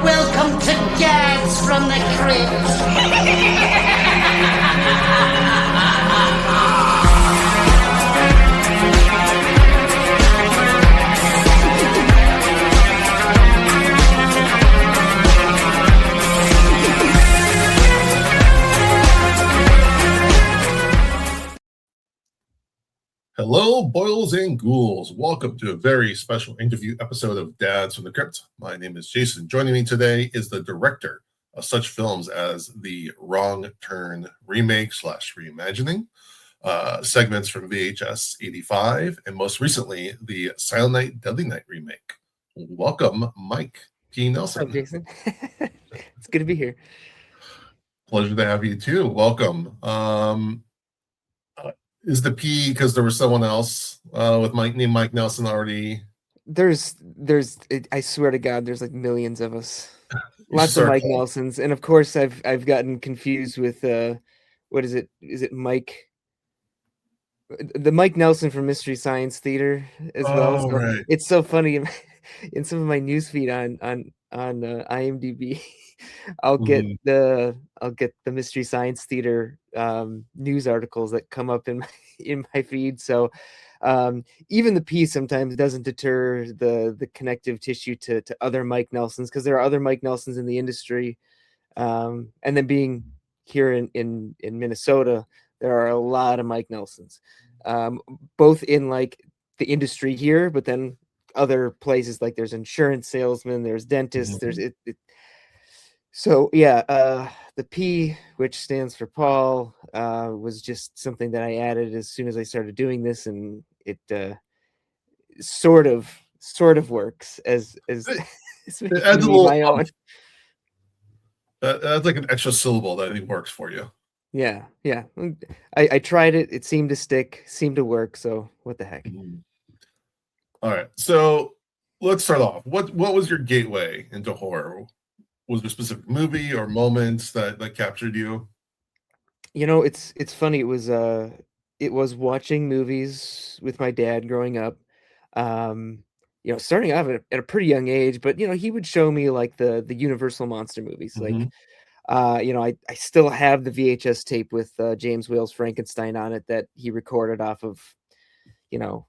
Welcome to Dads From The Crypt. Hello, boils and ghouls. Welcome to a very special interview episode of Dads from the Crypt. My name is Jason. Joining me today is the director of such films as the Wrong Turn remake / reimagining, segments from VHS 85, and most recently, the Silent Night, Deadly Night remake. Welcome, Mike P. Nelson. What's up, Jason? It's good to be here. Pleasure to have you too. Welcome. Is the P because there was someone else with named Mike Nelson already? There's I swear to God, there's like millions of us. Lots of Mike Nelsons. And of course I've gotten confused with what is it? Is it Mike? The Mike Nelson from Mystery Science Theater as well. So Right. it's so funny in some of my newsfeed on IMDb. I'll get the Mystery Science Theater news articles that come up in my feed. So even the P sometimes doesn't deter the connective tissue to other Mike Nelsons, because there are other Mike Nelsons in the industry. And then being here in Minnesota, there are a lot of Mike Nelsons, both in like the industry here, but then other places, like there's insurance salesmen, there's dentists, there's it. So yeah, the P, which stands for Paul, was just something that I added as soon as I started doing this, and it sort of works as it adds a little my own. That's like an extra syllable that I think works for you. Yeah. I tried it. It seemed to stick, seemed to work. So what the heck? All right. So let's start off. What was your gateway into horror? Was there a specific movie or moments that captured you? You know, it's funny. It was watching movies with my dad growing up. You know, starting off at a pretty young age, but you know, he would show me like the Universal monster movies. Like, you know, I still have the VHS tape with James Whale's Frankenstein on it that he recorded off of, you know,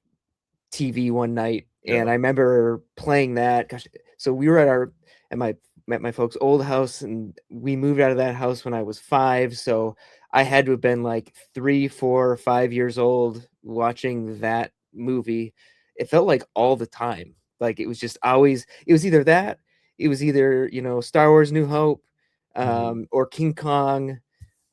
TV one night. Yeah. And I remember playing that. Gosh, so we were at my folks' old house, and we moved out of that house when I was 5. So I had to have been like 3, 4, 5 years old watching that movie. It felt like all the time. Like it was just always, it was either that, it was either, you know, Star Wars New Hope, or King Kong,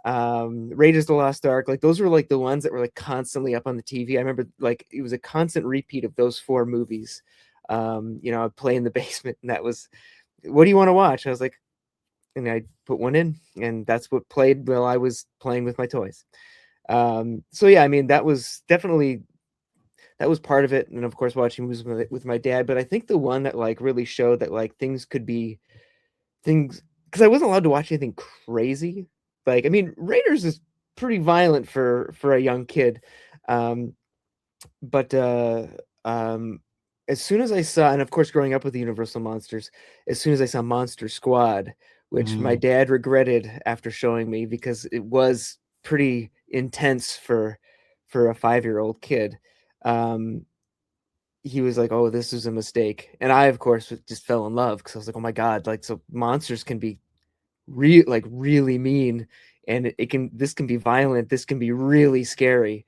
Raiders of the Lost Ark. Like those were like the ones that were like constantly up on the TV. I remember like it was a constant repeat of those 4 movies. You know, I'd play in the basement, and that was, what do you want to watch? I was like, and I put one in, and that's what played while I was playing with my toys. So yeah, I mean, that was part of it. And of course, watching movies with my dad. But I think the one that like really showed that like things could be things, because I wasn't allowed to watch anything crazy. Like, I mean, Raiders is pretty violent for a young kid. But as soon as I saw, and of course, growing up with the Universal Monsters, as soon as I saw Monster Squad, which my dad regretted after showing me because it was pretty intense for a 5-year-old kid, he was like, "Oh, this is a mistake," and I, of course, just fell in love because I was like, "Oh my God!" Like, so monsters can be really mean, and this can be violent. This can be really scary.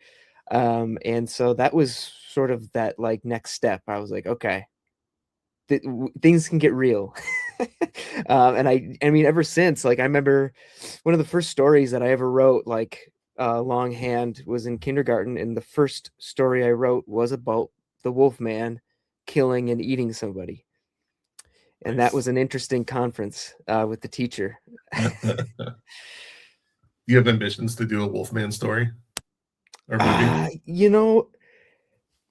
And so that was sort of that like next step. I was like, okay, things can get real. And I mean, ever since, like, I remember one of the first stories that I ever wrote, like, longhand, was in kindergarten. And the first story I wrote was about the Wolfman killing and eating somebody. And that was an interesting conference with the teacher. Do you have ambitions to do a Wolfman story or movie? You know,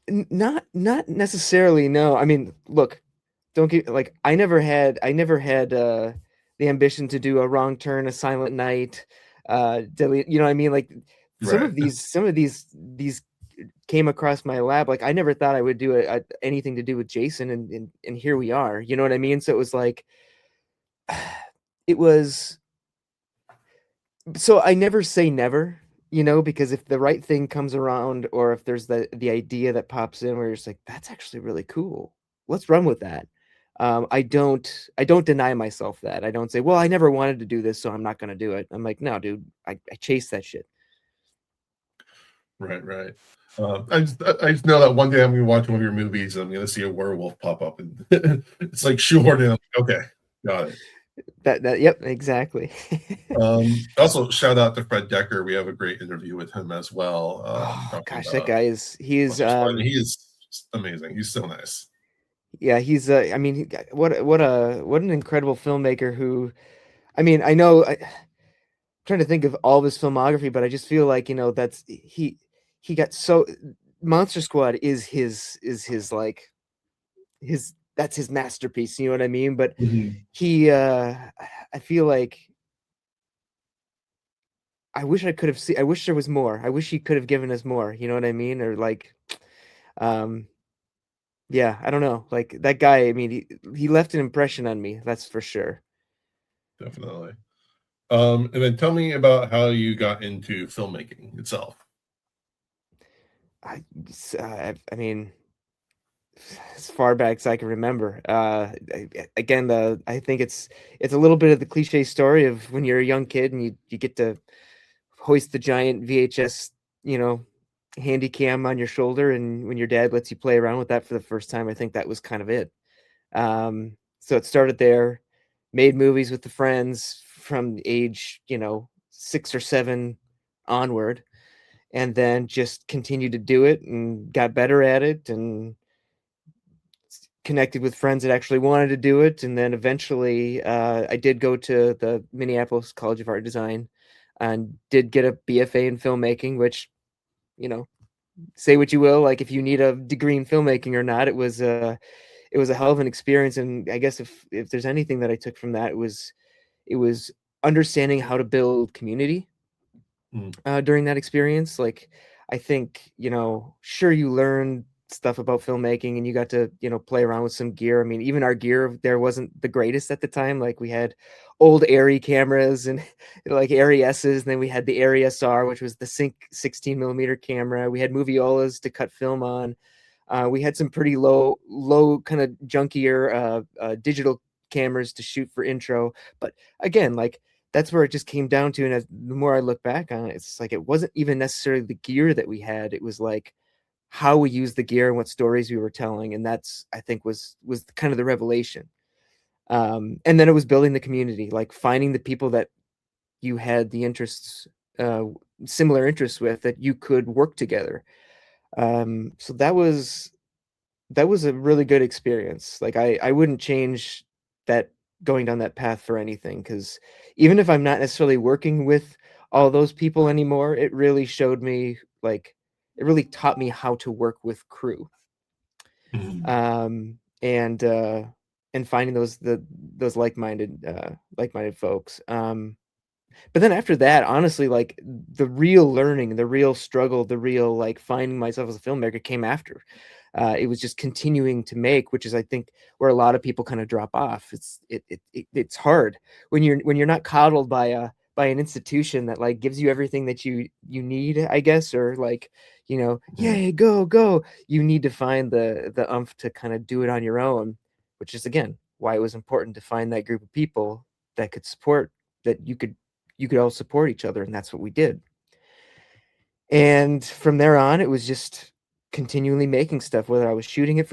not necessarily. No, I mean, look, don't get like, I never had the ambition to do a Wrong Turn, a Silent Night, delete. You know what I mean? Like some of these came across my lap. Like I never thought I would do anything to do with Jason, and here we are. You know what I mean? So it was like, it was, so I never say never, because if the right thing comes around, or if there's the idea that pops in where you're just like, that's actually really cool, let's run with that. I don't deny myself that. I don't say, well, I never wanted to do this, so I'm not going to do it. I'm like, no, dude, I chase that shit. Right. I just know that one day I'm gonna watch one of your movies and I'm gonna see a werewolf pop up, and it's like shoehorned in. I'm like, okay, got it. Yep, exactly. Also, shout out to Fred Decker. We have a great interview with him as well. Oh Talking gosh, that about guy is he a is bunch of stuff. He is just amazing. He's so nice. yeah, he's I mean, what an incredible filmmaker who, I mean, I know I'm trying to think of all of his filmography, but I just feel like, that's he got so Monster Squad is his like his that's his masterpiece, you know what I mean? But Mhm. he I feel like I wish there was more. I wish he could have given us more, you know what I mean? Or like um yeah, I don't know. Like that guy, I mean, he left an impression on me, that's for sure. Definitely. And then tell me about how you got into filmmaking itself. I mean, as far back as I can remember. Again, I think it's a little bit of the cliche story of when you're a young kid and you get to hoist the giant VHS, you know, handy cam on your shoulder, and when your dad lets you play around with that for the first time, I think that was kind of it. So it started there, made movies with the friends from age, 6 or 7 onward, and then just continued to do it and got better at it and connected with friends that actually wanted to do it. And then eventually I did go to the Minneapolis College of Art Design and did get a BFA in filmmaking, which, you know, say what you will, like if you need a degree in filmmaking or not, it was a hell of an experience. And I guess if there's anything that I took from that, it was understanding how to build community Mm, during that experience. Like, I think, sure, you learn stuff about filmmaking and you got to, play around with some gear. I mean, even our gear there wasn't the greatest at the time. Like, we had old Arri cameras and like Arri S's, and then we had the Arri SR, which was the sync 16 millimeter camera. We had moviolas to cut film on. We had some pretty low kind of junkier digital cameras to shoot for intro. But again, like, that's where it just came down to. And the more I look back on it, it's like it wasn't even necessarily the gear that we had. It was like how we used the gear and what stories we were telling. And that's, I think, was kind of the revelation. And then it was building the community, like finding the people that you had the interests, uh, similar interests with, that you could work together. So that was a really good experience. Like, I wouldn't change that, going down that path for anything, because even if I'm not necessarily working with all those people anymore, it really showed me, like, it really taught me how to work with crew. mhm, And finding those like-minded folks. But then after that, honestly, like, the real learning, the real struggle, the real, like, finding myself as a filmmaker came after. It was just continuing to make, which is, I think, where a lot of people kind of drop off. It's hard when you're not coddled by an institution that, like, gives you everything that you need, I guess, or like, mhm, yay, go. You need to find the umph to kind of do it on your own, which is, again, why it was important to find that group of people that could support, that you could all support each other, and that's what we did. And from there on, it was just continually making stuff, whether I was shooting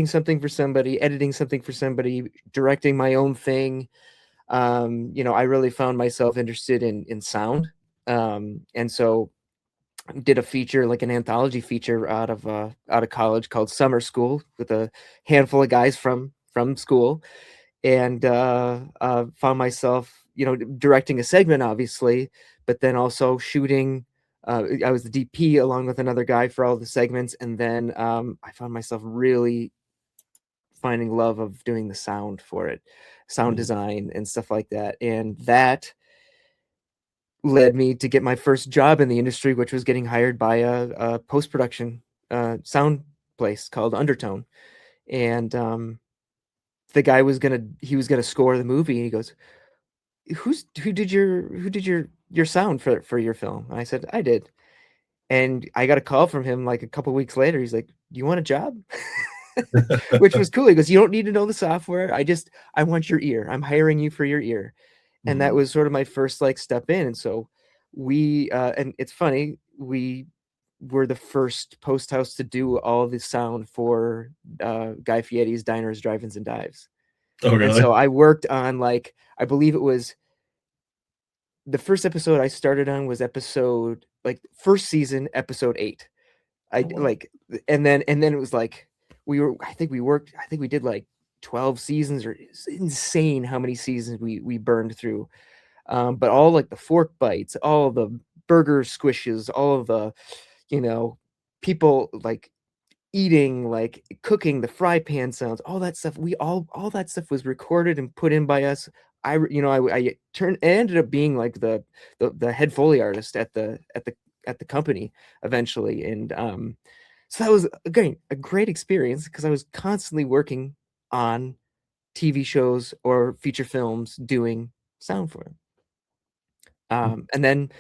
something for somebody, editing something for somebody, directing my own thing. I really found myself interested in sound. And so did a feature, like an anthology feature, out of college, called Summer School, with a handful of guys from school. And found myself, directing a segment, obviously, but then also shooting. I was the DP along with another guy for all the segments, and then I found myself really finding love of doing the sound for it, sound mhm, design and stuff like that. And that led me to get my first job in the industry, which was getting hired by a post production sound place called Undertone. And the guy was gonna score the movie, and he goes, who did your sound for your film? And I said, I did. And I got a call from him like a couple weeks later. He's like, "Do you want a job?" Which was cool. He goes, "You don't need to know the software. I want your ear. I'm hiring you for your ear." And that Mhm. was sort of my first like step in. And so we and it's funny, we were the first post house to do all the sound for Guy Fieri's Diners, Drive-ins, and Dives. Oh, And really? so I worked on like, I believe it was the first episode I started on was episode like first season episode 8. I Oh, wow. like, and then it was like I think we did like 12 seasons, or it's insane how many seasons we burned through. But all like the fork bites, all the burger squishes, all of the, you know, people like eating, like cooking, the fry pan sounds, all that stuff. All that stuff was recorded and put in by us. I turned, I ended up being like the head Foley artist at the company eventually. And so that was again a great experience because I was constantly working on TV shows or feature films doing sound for them. And then,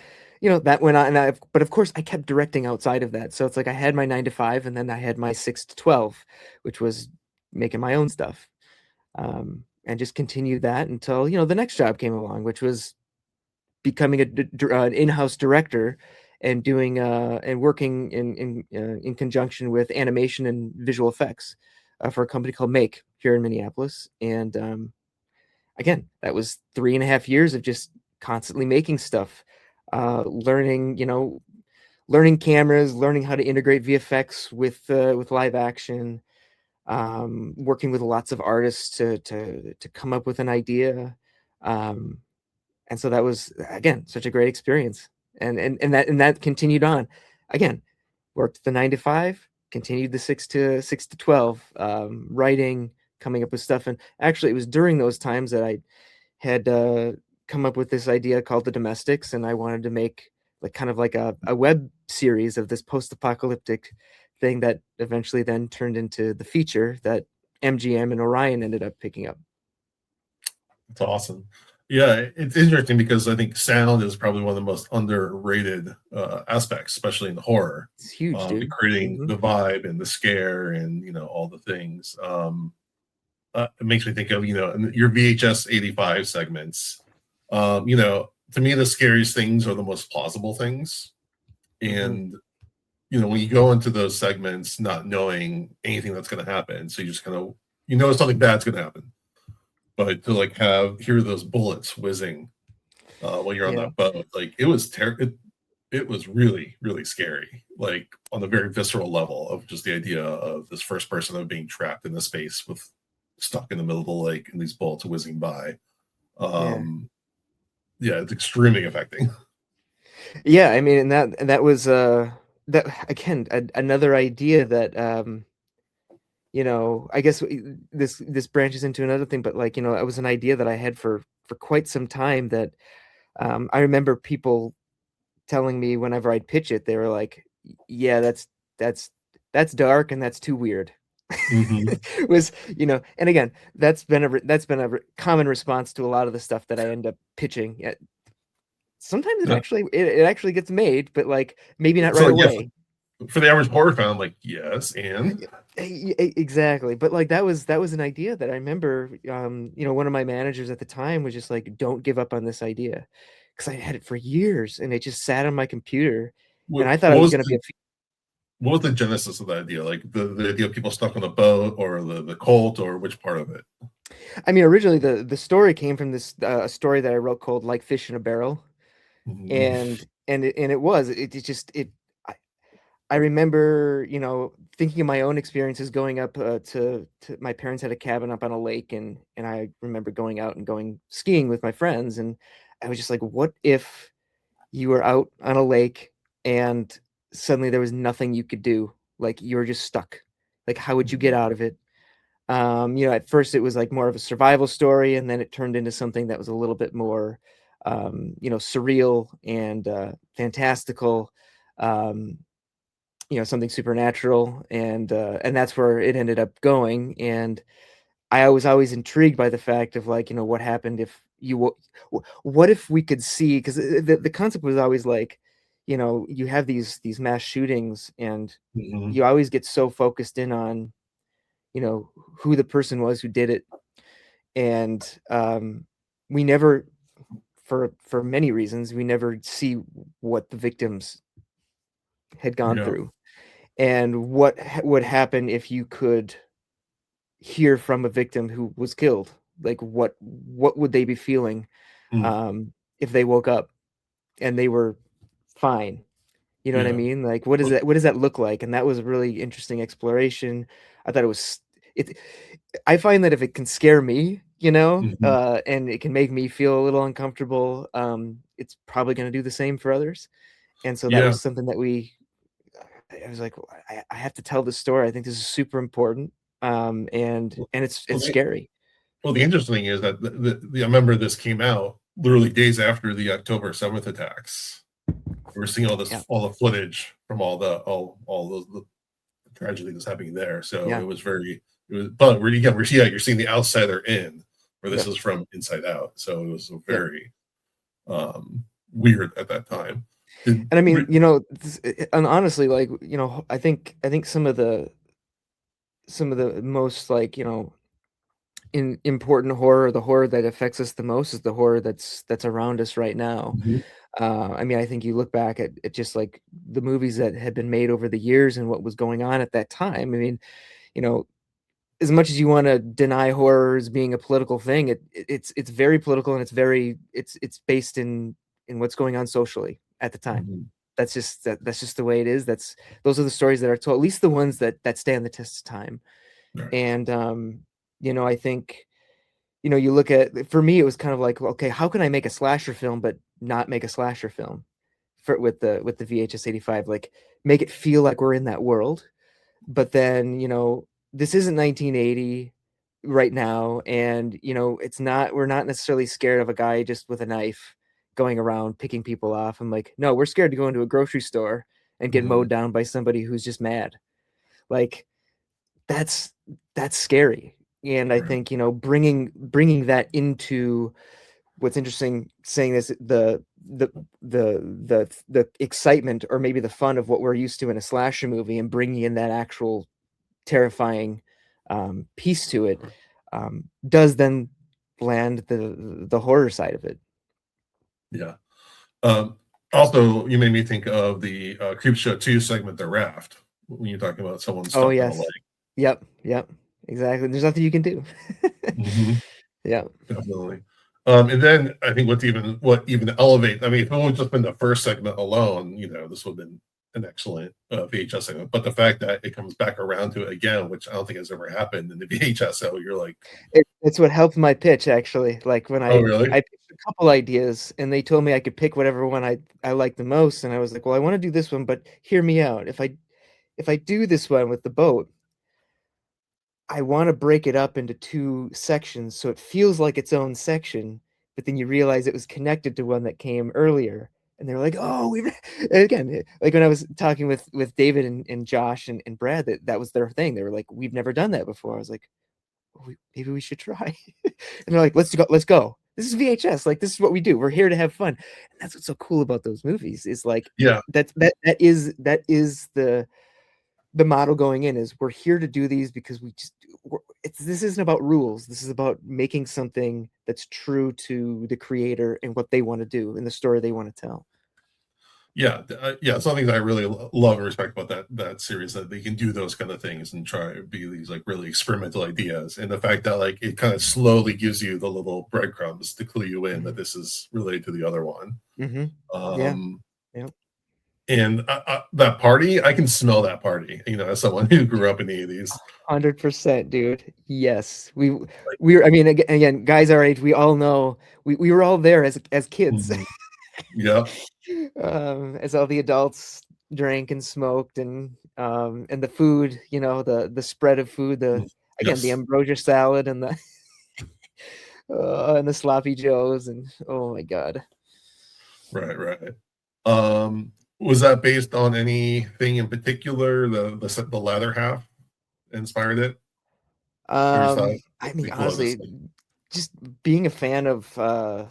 that went on, and but of course I kept directing outside of that. So it's like I had my 9 to 5, and then I had my 6 to 12, which was making my own stuff. And just continued that until, the next job came along, which was becoming an in-house director and doing and working in conjunction with animation and visual effects for a company called Make here in Minneapolis. And again, that was 3.5 years of just constantly making stuff, learning, learning cameras, learning how to integrate VFX with live action, working with lots of artists to come up with an idea. Um, and so that was again such a great experience. And that continued on. Again, worked the 9 to 5, continued the 6 to 12, writing, coming up with stuff. And actually it was during those times that I had come up with this idea called The Domestics, and I wanted to make like kind of like a web series of this post-apocalyptic thing that eventually then turned into the feature that MGM and Orion ended up picking up. It's awesome. Yeah, it's interesting because I think sound is probably one of the most underrated aspects, especially in the horror, It's huge, in dude. creating Hmm. the vibe and the scare and all the things. It makes me think of your VHS 85 segments. To me, the scariest things are the most plausible things, Hmm. and when you go into those segments not knowing anything that's going to happen, so you just kind of something bad's going to happen, but to like hear those bullets whizzing when you're on Yeah. that boat, like it was it was really really scary, like on the very visceral level of just the idea of this first person of being trapped in the space with stuck in the middle of the lake and these bullets whizzing by. Yeah. um yeah, it's extremely affecting. Yeah. I mean, and that was that again another idea that I guess this branches into another thing, but like, it was an idea that I had for quite some time that I remember people telling me whenever I'd pitch it, they were like, "Yeah, that's that's dark and that's too weird." Hmm. Was, and again, that's been a common response to a lot of the stuff that I end up pitching. Sometimes Yeah. it actually gets made, but like maybe not So right like, yeah, away. for the average horror fan, I'm like, yes, and Exactly. But like that was an idea that I remember, one of my managers at the time was just like, "Don't give up on this idea." Because I had it for years and it just sat on my computer, and I thought I what was was going to be the what was the genesis of the idea? Like the idea of people stuck on the boat, or the cult, or which part of it? I mean, originally the story came from this a story that I wrote called "Like Fish in a Barrel," Mhm. and it just it. I remember, thinking of my own experiences going up to my parents had a cabin up on a lake, and I remember going out and going skiing with my friends, and I was just like, what if you were out on a lake and suddenly there was nothing you could do, like you were just stuck, like how would you get out of it? At first it was like more of a survival story, and then it turned into something that was a little bit more, surreal and fantastical, um, something supernatural, and that's where it ended up going. And I was always intrigued by the fact of like, what happened if what if we could see, because the concept was always like, you have these mass shootings and Mhm. you always get so focused in on, who the person was who did it. And we never, for many reasons, we never see what the victims had gone Yeah. through and what would happen if you could hear from a victim who was killed. Like what would they be feeling Mm. if they woke up and they were fine? You know what I Yeah. mean? Like what does that look like? And that was a really interesting exploration. I thought it I find that if it can scare me, Mhm. and it can make me feel a little uncomfortable, it's probably going to do the same for others. And so that Yeah. was something that I was like, I have to tell this story. I think this is super important. And Well, it's scary. the interesting thing is that I remember this came out literally days after the October 7th attacks. We were seeing Yeah. all the footage from all the tragedy that's happening there. So Yeah. but you're seeing the outsider in, where this Yep. is from inside out. So it was Yep. very weird at that time. Did, And I mean, and honestly, like, I think some of the most like, important horror, the horror that affects us the most is the horror that's around us right now. Mhm. I mean, I think you look back at just like the movies that had been made over the years and what was going on at that time. I mean, you know, as much as you want to deny horror as being a political thing, it's very political, and it's based in what's going on socially at the time. Mhm. That's just the way it is. Those are the stories that are told, at least the ones that stand the test of time. Right. And I think, you look at, for me, it was kind of like, okay, how can I make a slasher film but not make a slasher film with the VHS 85? Like, make it feel like we're in that world, but then, this isn't 1980 right now, and we're not necessarily scared of a guy just with a knife going around picking people off. I'm like, no, we're scared to go into a grocery store and get Mhm. mowed down by somebody who's just mad. Like, that's that's scary. And I Right. think, bringing that into what's interesting, saying this, the excitement, or maybe the fun of what we're used to in a slasher movie, and bringing in that actual terrifying piece to it, does then land the horror side of it. Yeah. Um, Also, you made me think of the Creep Show 2 segment, The Raft, when you're talking about someone Oh stuck on a yes. lake. Yep, exactly. There's nothing you can do. Mhm. Yeah. Definitely. And then I think what even elevate, I mean, if it would just been the first segment alone, this would have been an excellent VHS segment. But the fact that it comes back around to it again, which I don't think has ever happened in the VHS, so you're like, It's what helped my pitch, actually. Like, when oh, I really? pitched a couple ideas, and they told me I could pick whatever one I liked the most, and I was like, well, I want to do this one, but hear me out. If I do this one with the boat, I want to break it up into two sections so it feels like its own section, but then you realize it was connected to one that came earlier. And they're like, oh, again, like when I was talking with David and Josh and Brad, that was their thing. They were like, we've never done that before. I was like, well, maybe we should try. And they're like, let's go. This is VHS. Like, this is what we do. We're here to have fun. And that's what's so cool about those movies, is like, Yeah. that is the model going in, is we're here to do these because this isn't about rules. This is about making something that's true to the creator and what they want to do and the story they want to tell. Yeah. Yeah. Something that I really love and respect about that series, that they can do those kind of things and try to be these like really experimental ideas. And the fact that like it kind of slowly gives you the little breadcrumbs to clue you in that Hmm. this is related to the other one. Hmm. Yeah. Um, Yeah. and that party, I can smell that party, as someone who grew up in the 80s. 100%, dude. Yes. Like, I mean, again, guys our age, we all know, we were all there as kids. mhm. Yeah. As all the adults drank and smoked, and the food, the spread of food, Mm. the Yes. ambrosia salad, and the sloppy joes, and oh my god. Right, right. Was that based on anything in particular? The latter half inspired it, or your Um, side? I mean, before this honestly, thing? just being a fan of, of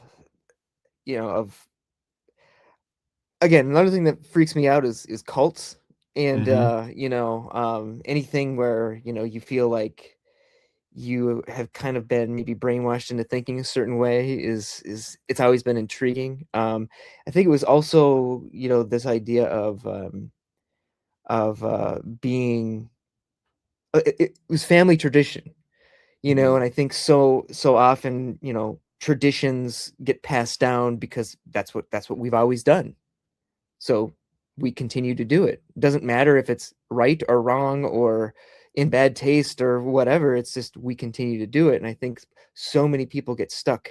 again, another thing that freaks me out is cults and, Hmm. anything where, you feel like you have kind of been maybe brainwashed into thinking a certain way is it's always been intriguing. I think it was also, this idea of being it was family tradition, and I think so often, traditions get passed down because that's what we've always done. So we continue to do it. Doesn't matter if it's right or wrong or in bad taste or whatever. It's just we continue to do it. And I think so many people get stuck,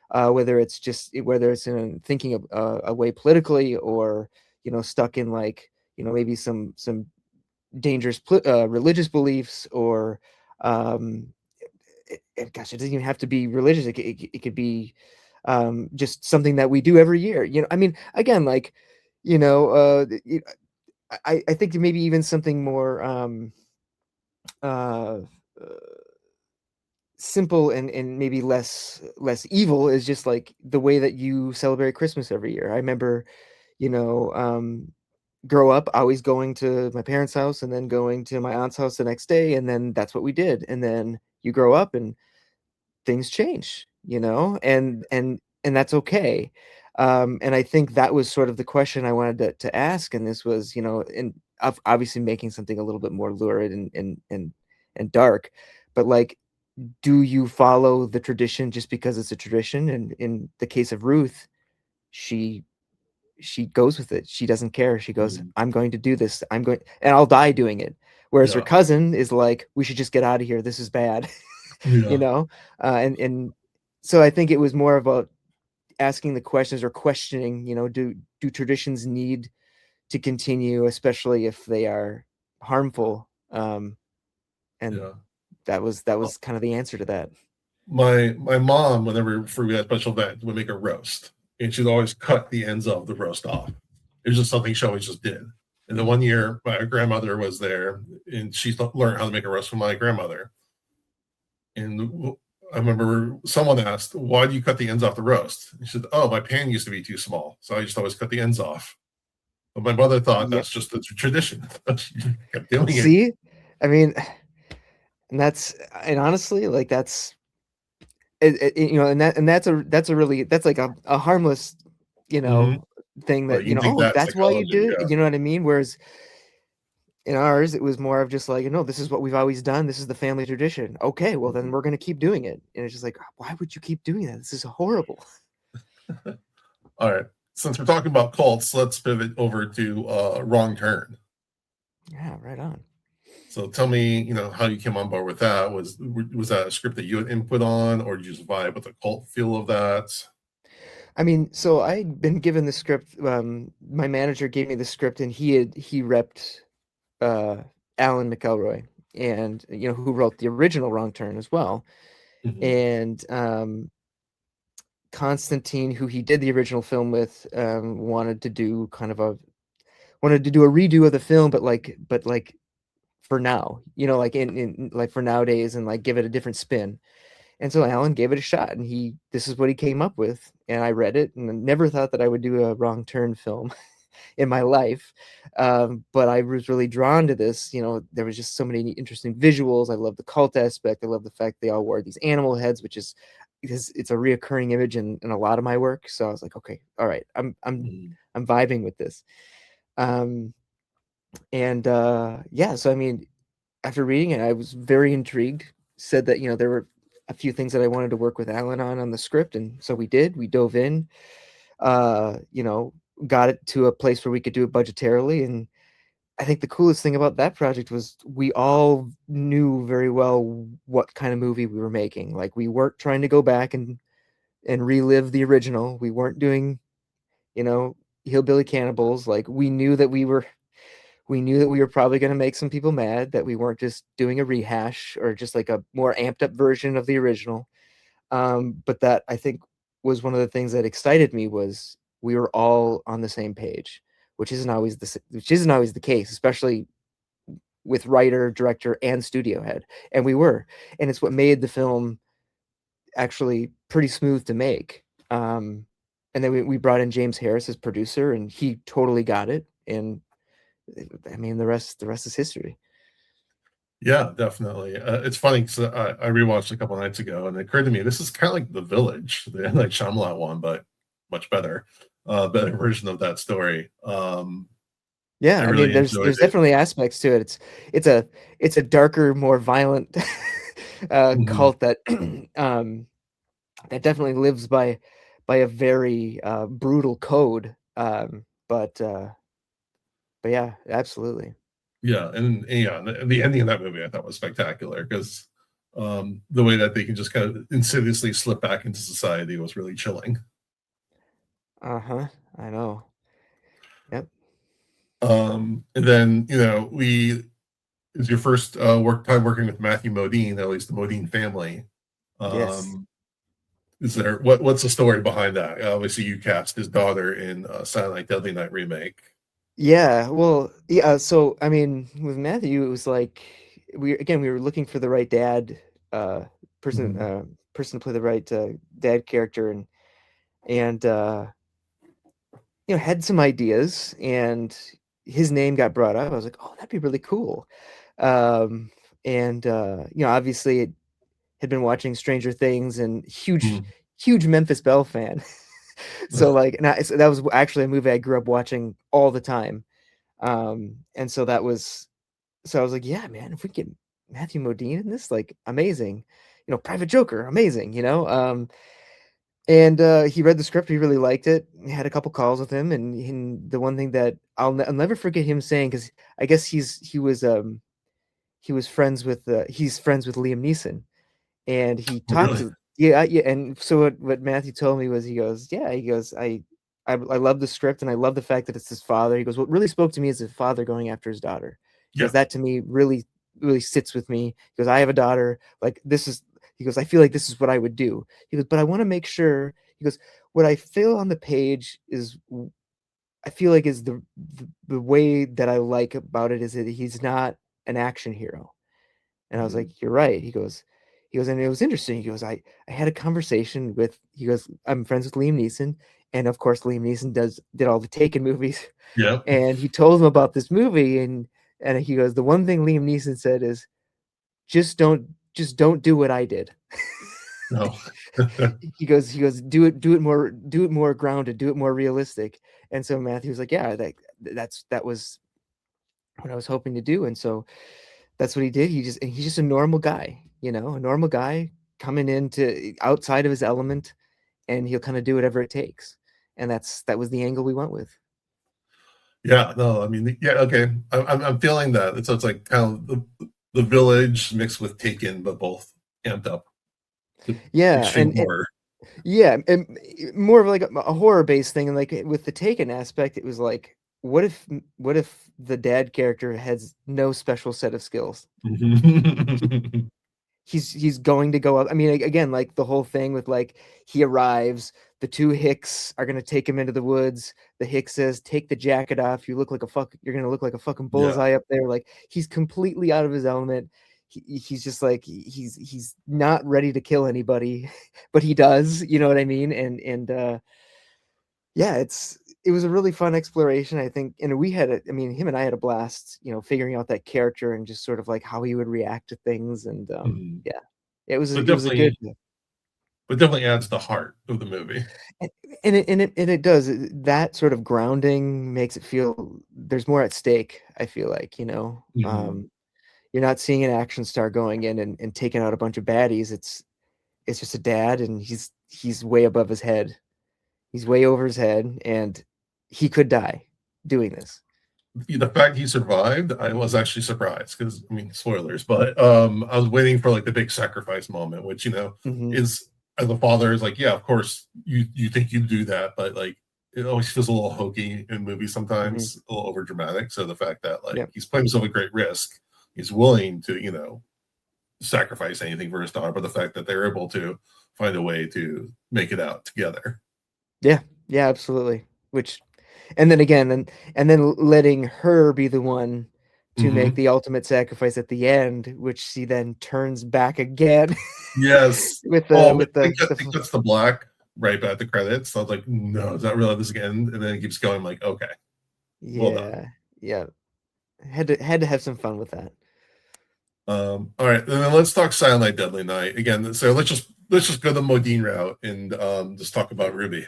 whether it's in thinking of a way politically or stuck in like maybe some dangerous religious beliefs or um, gosh, it doesn't even have to be religious. It could be just something that we do every year. I mean, again, like you know, uh, y- I think maybe even something more uh, simple and maybe less evil is just like the way that you celebrate Christmas every year. I remember, you know, um, grow up always going to my parents' house and then going to my aunt's house the next day, and then that's what we did. And then you grow up and things change, and that's okay. And I think that was sort of the question I wanted to ask, and this was, and obviously making something a little bit more lurid and dark, but like, do you follow the tradition just because it's a tradition? And in the case of Ruth, she she goes with it. She doesn't care. She goes, Hmm. I'm going to do this. I'm going, and I'll die doing it. Whereas her Yeah. cousin is like, we should just get out of here. This is bad. you Yeah. know? And so I think it was more about asking the questions or questioning, do traditions need to continue, especially if they are harmful? And Yeah. that was kind of the answer to that. My mom, whenever for we had a special event, would make a roast, and she'd always cut the ends of the roast off. It was just something she always just did. And then one year, my grandmother was there, and she learned how to make a roast from my grandmother. And I remember someone asked, "Why do you cut the ends off the roast?" And she said, "Oh, my pan used to be too small, so I just always cut the ends off." But my mother thought Yep. that's just a tradition. She kept doing it. See, I mean, and honestly, like and that's really that's like a harmless, you Hmm. know, thing Right, that, you think oh, that that's why you psychology, do it. yeah. You know what I mean? Whereas in ours, it was more of just like, no, this is what we've always done. This is the family tradition. Okay, well then Mhm. we're gonna keep doing it. And it's just like, why would you keep doing that? This is horrible. All right. Since we're talking about cults, let's pivot over to Wrong Turn. Yeah, right on. So tell me, how you came on board with that. Was that a script that you had input on, or did you just vibe with the cult feel of that? I mean, so I'd been given the script. My manager gave me the script, and he repped uh, Alan McElroy, and who wrote the original Wrong Turn as well. Hmm. And Constantine, who he did the original film with, wanted to do a redo of the film, but like for now, like in like for nowadays, and like give it a different spin. And so Alan gave it a shot, and this is what he came up with. And I read it, and I never thought that I would do a Wrong Turn film in my life. But I was really drawn to this. There was just so many interesting visuals. I love the cult aspect. I love the fact they all wore these animal heads, which is because it's a reoccurring image in a lot of my work. So I was like, okay, all right, Hmm. I'm vibing with this. Um, and Yeah, so I mean, after reading it, I was very intrigued. Said that there were a few things that I wanted to work with Alan on the script, and so we did. We dove in, uh, you know, got it to a place where we could do it budgetarily. And I think the coolest thing about that project was we all knew very well what kind of movie we were making. Like we weren't trying to go back and relive the original. We weren't doing, you know, hillbilly cannibals. Like we knew that we were probably going to make some people mad, that we weren't just doing a rehash or just like a more amped up version of the original. But that I think was one of the things that excited me was we were all on the same page, which isn't always the case, especially with writer, director, and studio head, and we were, and it's what made the film actually pretty smooth to make. And then we brought in James Harris as producer, and he totally got it. And I mean, the rest is history. Yeah, definitely. It's funny because I rewatched a couple nights ago, and it occurred to me this is kind of like The Village, the like Shyamalan one, but much better, better version of that story. Yeah, I I mean, really enjoyed there's it. definitely aspects to it. It's a darker, more violent Mhm. cult that that definitely lives by a very brutal code. But yeah, absolutely. Yeah, and yeah, the ending of that movie I thought was spectacular because the way that they can just kind of insidiously slip back into society was really chilling. Uh-huh. I know. Yep. And then we is your first work time working with Matthew Modine, at least the Modine family. Yes. Um, is there what's the story behind that? Obviously, you cast his daughter in Silent Night, Deadly Night remake. Yeah, well, yeah, so I mean, with Matthew, it was like we were looking for the right dad uh person Mhm. person to play the right dad character, and had some ideas, and his name got brought up. I was like, "Oh, that'd be really cool." Um and obviously it had been watching Stranger Things, and Mhm. huge Memphis Belle fan. So like, so that was actually a movie I grew up watching all the time. And so I was like, yeah, man, if we get Matthew Modine in this, like, amazing. Private Joker, amazing, and he read the script, he really liked it. We had a couple calls with him, and the one thing that I'll never forget him saying, because I guess he was friends with he's friends with Liam Neeson, and he talked Really? to yeah, and so what Matthew told me was, he goes, I love the script, and I love the fact that it's his father. He goes, what really spoke to me is his father going after his daughter. He goes, Yeah. that to me really sits with me. He goes, I have a daughter, like, this is he goes, I feel like this is what I would do. He goes, but I want to make sure. He goes, what I feel on the page is, I feel like, is the way that I like about it is that he's not an action hero. And I was Mhm. like, "You're right." He goes, and it was interesting. He goes, I had a conversation with, he goes, I'm friends with Liam Neeson, and of course Liam Neeson did all the Taken movies, Yeah. and he told him about this movie, and he goes, the one thing Liam Neeson said is, just don't do what I did. No. He goes, do it more grounded, do it more realistic. And so Matthew was like, yeah, that was what I was hoping to do. And so that's what he did. He's just a normal guy, a normal guy coming into outside of his element, and he'll kind of do whatever it takes. And that was the angle we went with. Yeah, no, I mean, yeah, okay. I'm feeling that. It's like kind of the Village mixed with Taken, but both amped up to Yeah, extreme and horror. yeah, and more of like a horror based thing. And like with the Taken aspect, it was like, what if the dad character has no special set of skills? Mhm. He's going to go up. I mean, again, like the whole thing with, like, he arrives, the two Hicks are gonna take him into the woods. The Hick says, "Take the jacket off. You're gonna look like a fucking Yeah, bullseye up there." Like, he's completely out of his element. He's just like, he's not ready to kill anybody, but he does. You know what I mean? And yeah, it was a really fun exploration, I think, and I mean, him and I had a blast, figuring out that character and just sort of like how he would react to things, and mhm. yeah, it was But a good. definitely adds the heart of the movie. And it does that sort of grounding makes it feel there's more at stake. I feel like, Mhm. you're not seeing an action star going in and taking out a bunch of baddies. It's just a dad, and he's way above his head. He's way over his head, and he could die doing this. The fact he survived, I was actually surprised because, I mean, spoilers, but I was waiting for like the big sacrifice moment, which Hmm. is, as a father, is like, yeah, of course you think you do that, but like it always feels a little hokey in movies Hmm. sometimes, a little over dramatic. So the fact that like Yep. he's putting himself at great risk, he's willing to sacrifice anything for his daughter, but the fact that they're able to find a way to make it out together. Yeah. Yeah. Absolutely. Which, and then again, and then letting her be the one to make Mhm. the ultimate sacrifice at the end, which she then turns back again Yes. with Oh, the it cuts to black right at the credits. So I was like, no, is that really this again? And then it keeps going. Like, okay, well done. yeah, yeah. Had to have some fun with that. All right, and then let's talk Silent Night, Deadly Night again. So let's just go the Modine route and just talk about Ruby.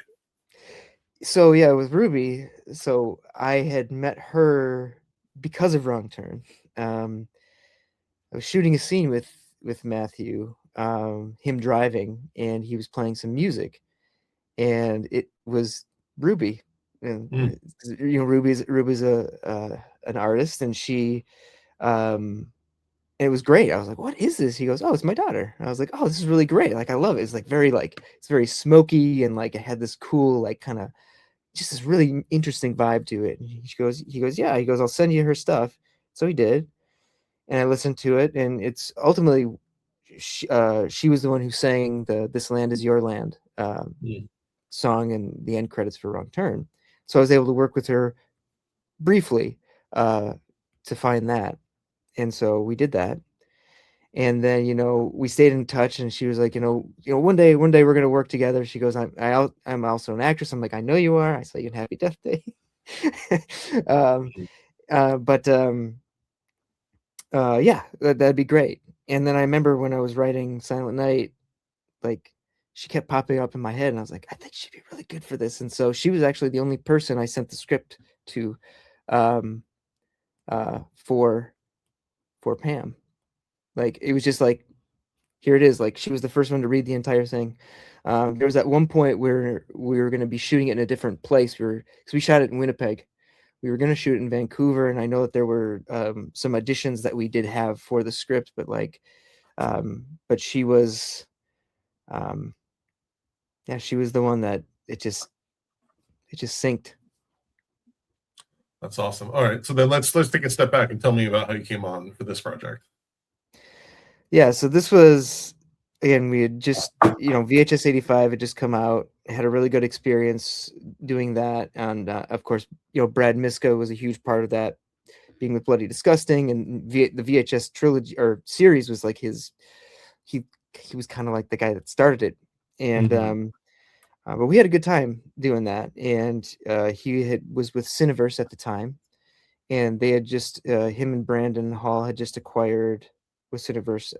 So yeah, with Ruby, so I had met her because of Wrong Turn. I was shooting a scene with Matthew, him driving, and he was playing some music, and it was Ruby. And Mm, Ruby's a an artist, and she it was great. I was like, "What is this?" He goes, "Oh, it's my daughter." I was like, "Oh, this is really great. Like, I love it. It's like very it's very smoky, and like it had this cool like kind of just this really interesting vibe to it." And he goes, "Yeah." He goes, "I'll send you her stuff." So he did, and I listened to it, and it's ultimately she was the one who sang the "This Land Is Your Land" mm. song and the end credits for Wrong Turn. So I was able to work with her briefly uh, to find that, and so we did that. And then we stayed in touch, and she was like, one day we're gonna work together. She goes, I'm also an actress. I'm like, I know you are. I saw you in Happy Death Day. um, but yeah, that'd be great. And then I remember when I was writing Silent Night, like she kept popping up in my head, and I was like, I think she'd be really good for this. And so she was actually the only person I sent the script to, um, for Pam. Like it was just like, here it is. Like she was the first one to read the entire thing. There was at one point where we were going to be shooting it in a different place. Because we shot it in Winnipeg. We were going to shoot it in Vancouver, and I know that there were some additions that we did have for the script, but she was, um, yeah, she was the one that it just synced. That's awesome. All right, so then let's take a step back and tell me about how you came on for this project. Yeah, so this was, again, we had just, VHS 85 had just come out, had a really good experience doing that. And of course, Brad Miska was a huge part of that, being with Bloody Disgusting, and the VHS trilogy or series was like he he was kind of like the guy that started it. And Mhm. but we had a good time doing that. And was with Cineverse at the time, and they had just him and Brandon Hall had just acquired with Cineverse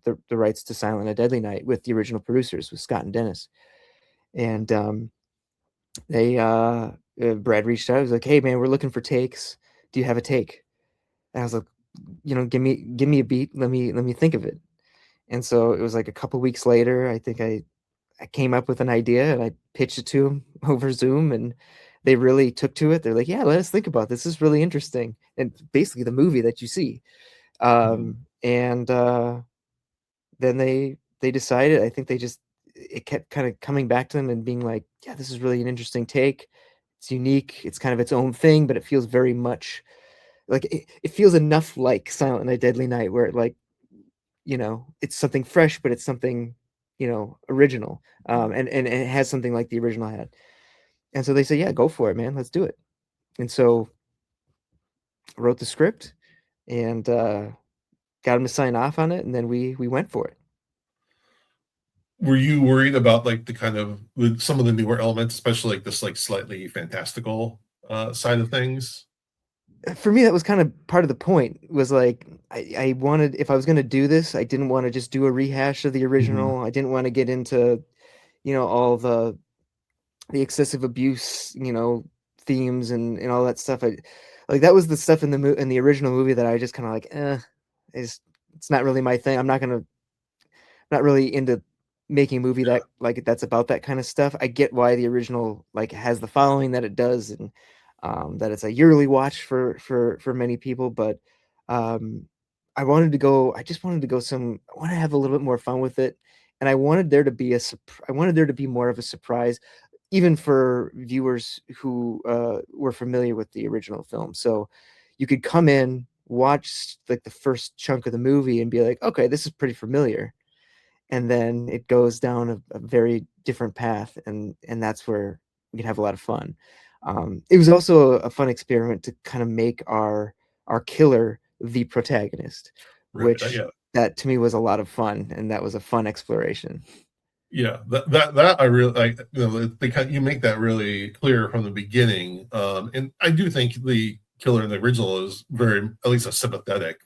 the rights to Silent Night Deadly Night with the original producers with Scott and Dennis. And they Brad reached out. I was like, "Hey man, we're looking for takes. Do you have a take?" And I was like, give me a beat. Let me think of it." And so it was like a couple weeks later. I think I came up with an idea, and I pitched it to them over Zoom, and they really took to it. They're like, "Yeah, let us think about this. This is really interesting." And basically the movie that you see. Mhm. And then they decided, I think it kept kind of coming back to them and being like, "Yeah, this is really an interesting take. It's unique. It's kind of its own thing, but it feels very much like it feels enough like Silent Night Deadly Night where it's something fresh, but it's something, original. And it has something like the original had." And so they said, "Yeah, go for it, man. Let's do it." And so I wrote the script, and got him to sign off on it, and then we went for it. Were you worried about like the kind of with some of the newer elements, especially like this like slightly fantastical side of things? For me, that was kind of part of the point, was like I wanted, if I was going to do this, I didn't want to just do a rehash of the Mhm. original. I didn't want to get into all the excessive abuse themes and all that stuff. Like that was the stuff in the original movie that I just kind of like, it's not really my thing. I'm not really into making a movie that like that's about that kind of stuff. I get why the original like has the following that it does, and that it's a yearly watch for many people. But um, I just wanted to go I want to have a little bit more fun with it, and I wanted there to be I wanted there to be more of a surprise, even for viewers who were familiar with the original film. So you could come in, watch like the first chunk of the movie, and be like, okay, this is pretty familiar, and then it goes down a very different path, and that's where we can have a lot of fun. It was also a fun experiment to kind of make our our killer the protagonist, Right. which Yeah. that to me was a lot of fun, and that was a fun exploration. Yeah, that I really like. You make that really clear from the beginning, and I do think the killer in the original is very, at least a sympathetic.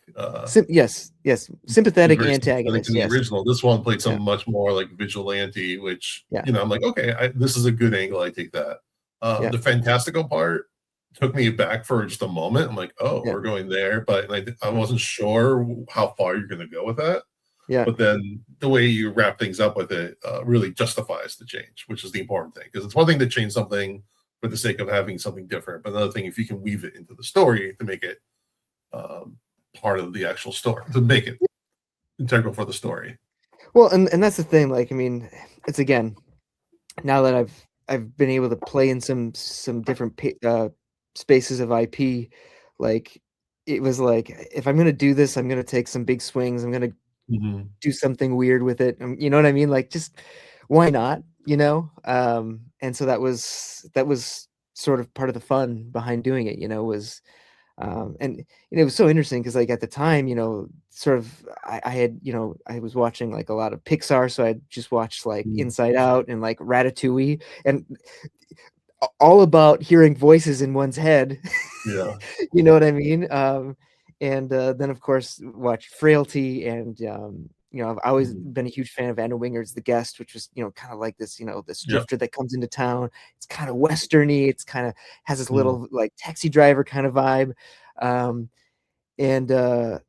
Yes, Is sympathetic very sympathetic antagonist. in the Yes, original. This one played yeah, some much more like vigilante, which yeah, I'm like, okay, this is a good angle. I take that. yeah, The fantastical part took me back for just a moment. I'm like, oh, yeah, we're going there, but I wasn't sure how far you're going to go with that. yeah. But then the way you wrap things up with it really justifies the change, which is the important thing. Because it's one thing to change something for the sake of having something different, but another thing if you can weave it into the story to make it um, part of the actual story, to make it integral for the story. Well, and that's the thing. Like, I mean, it's again, now that I've been able to play in some different spaces of IP, like it was like if I'm gonna do this, I'm gonna take some big swings. I'm gonna Mhm. do something weird with it. You know what I mean? Like, just why not? And so that was sort of part of the fun behind doing it. Was and it was so interesting because like at the time, sort of I had I was watching like a lot of Pixar, so I just watched like Mhm. Inside Out and like Ratatouille, and all about hearing voices in one's head. Yeah. You know what I mean? And then of course watch Frailty, and I've always Mhm. been a huge fan of Anna Winger's The Guest, which was kind of like this this Yeah. drifter that comes into town. It's kind of westerny. It's kind of has this Mhm. little like taxi driver kind of vibe, um, and I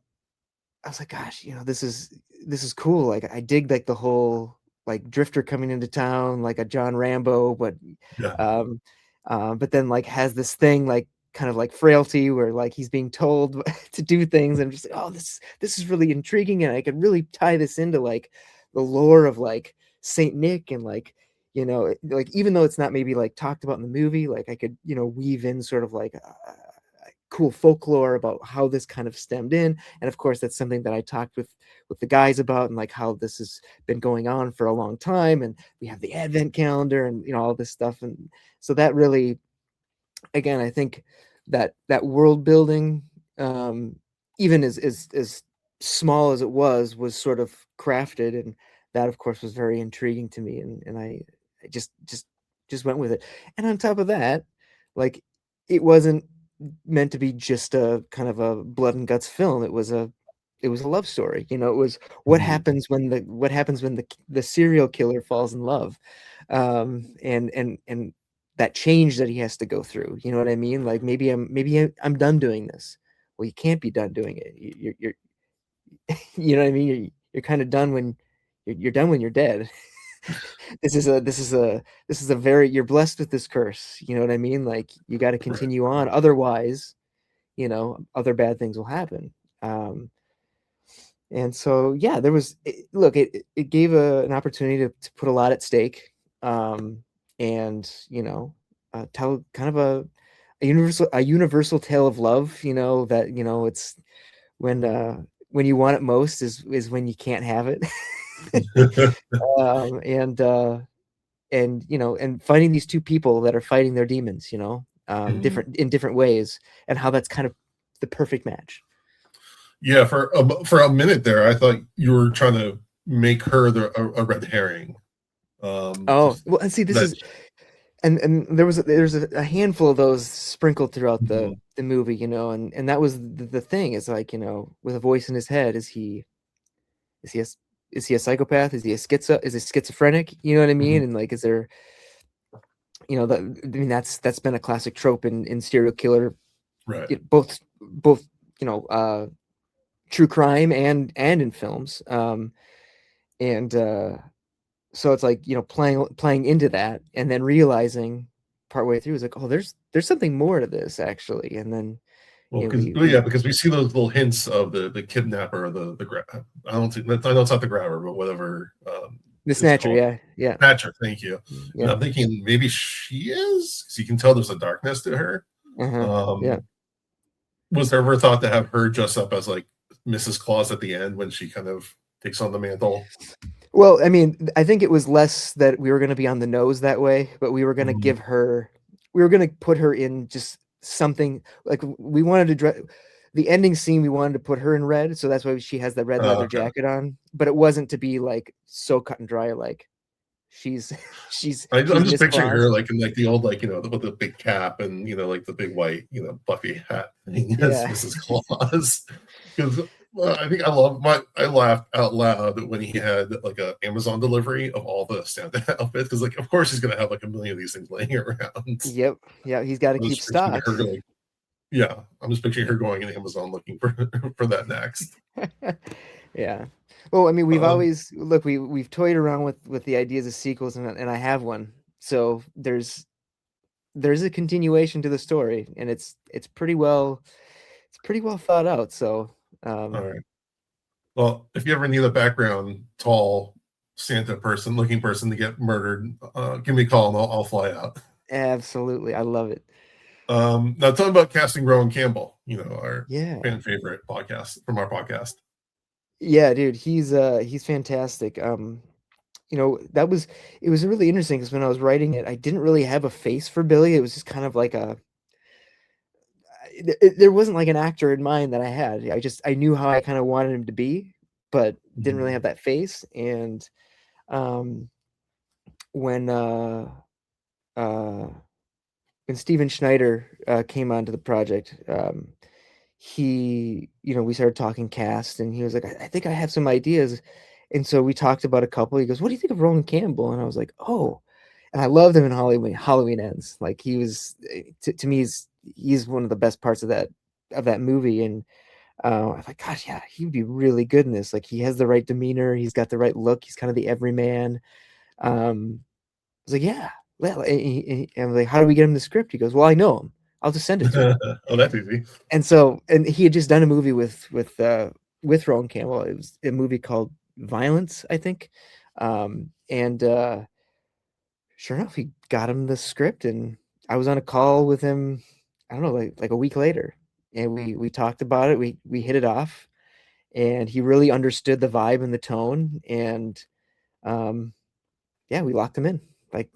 was like, gosh, this is cool. Like I dig like the whole like drifter coming into town, like a John Rambo, Yeah. um, but then like has this thing like kind of like Frailty where like he's being told to do things, and I'm just like, oh, this is really intriguing, and I could really tie this into like the lore of like Saint Nick, and like like even though it's not maybe like talked about in the movie, like I could weave in sort of like cool folklore about how this kind of stemmed in. And of course that's something that I talked with the guys about, and like how this has been going on for a long time, and we have the advent calendar and all this stuff. And so that really, again, I think that world building, um even as small as it was sort of crafted, and that of course was very intriguing to me, and I just went with it. And on top of that, like it wasn't meant to be just a kind of a blood and guts film. It was a love story. It was Mhm. what happens when the serial killer falls in love, and that change that he has to go through. You know what I mean? Like maybe I'm done doing this. Well, you can't be done doing it. You're you know what I mean? You're kind of done when you're done when you're dead. This is a very you're blessed with this curse. You know what I mean? Like you got to Right. continue on. Otherwise, other bad things will happen. And so, yeah, look, it gave an opportunity to put a lot at stake, and tell kind of a universal tale of love. That it's when you want it most is when you can't have it. um, and uh, and finding these two people that are fighting their demons, Mhm. different in different ways, and how that's kind of the perfect match. Yeah, for a minute there, I thought you were trying to make her a red herring. Oh, Just well, and see, this that. is and there's a handful of those sprinkled throughout the Mhm. the movie, and that was the thing, is like, with a voice in his head, is he a, is he a psychopath? Is he schizophrenic? You know what I Mhm. mean? And like, is there, that I mean, that's been a classic trope in serial killer, Right. both true crime and in films, and so it's like, playing into that, and then realizing partway through is like, oh, there's something more to this actually. And then Well, because we because we see those little hints of the kidnapper, the I don't think I know it's not the grabber, but whatever the it's snatcher, called. yeah, yeah, Thatcher, thank you. And yeah, I'm thinking maybe she is, because you can tell there's a darkness to her. uh-huh, yeah. Um, was there ever thought to have her dress up as like Mrs. Claus at the end when she kind of takes on the mantle? Well, I mean, I think it was less that we were going to be on the nose that way, but Mhm. we were going to put her in just something like we wanted to dress. the ending scene, we wanted to put her in red, so that's why she has the red leather Okay. jacket on. But it wasn't to be like so cut and dry, like she's I'm she's just Miss picturing her Claus. like in like the old like with the big cap and like the big white puffy hat thing as Yeah. Mrs. Claus. Because I laughed out loud when he had like a Amazon delivery of all the Santa outfits because like of course he's gonna have like a million of these things laying around. Yep. Yeah, he's got to I'm keep just picturing stock. her going, yeah, I'm just picturing Yeah. her going in Amazon looking for for that next. Yeah. Well, I mean, we've Um, always look, we've toyed around with the ideas of sequels, and I have one. So there's a continuation to the story, and it's pretty well thought out. So all right. Well, if you ever need a background tall Santa looking person to get murdered, give me a call and I'll fly out. absolutely, I love it. Now tell me about casting Rowan Campbell, our Yeah. fan favorite podcast from our podcast. Yeah, dude, he's fantastic. That was it was really interesting because when I was writing it, I didn't really have a face for Billy. It was just kind of like there wasn't like an actor in mind that I had. I knew how I kind of wanted him to be, but didn't really Mhm. have that face. And um, when uh, uh, when Steven Schneider came onto the project, we started talking cast, and he was like, I think I have some ideas. And so we talked about a couple. He goes, what do you think of Rowan Campbell? And I was like, oh, and I loved him in Halloween Ends. Like he was, to me, he's one of the best parts of that movie. And I was like, gosh, yeah, he'd be really good in this. Like he has the right demeanor, he's got the right look, he's kind of the everyman. I was like, yeah. Well, and I'm like, how do we get him the script? He goes, well, I know him. I'll just send it to him. Oh, that's easy. And he had just done a movie with Rowan Campbell. It was a movie called Violence, I think. And sure enough, he got him the script, and I was on a call with him. I don't know, like a week later, and we talked about it. We hit it off, and he really understood the vibe and the tone, and um, yeah, we locked him in. Like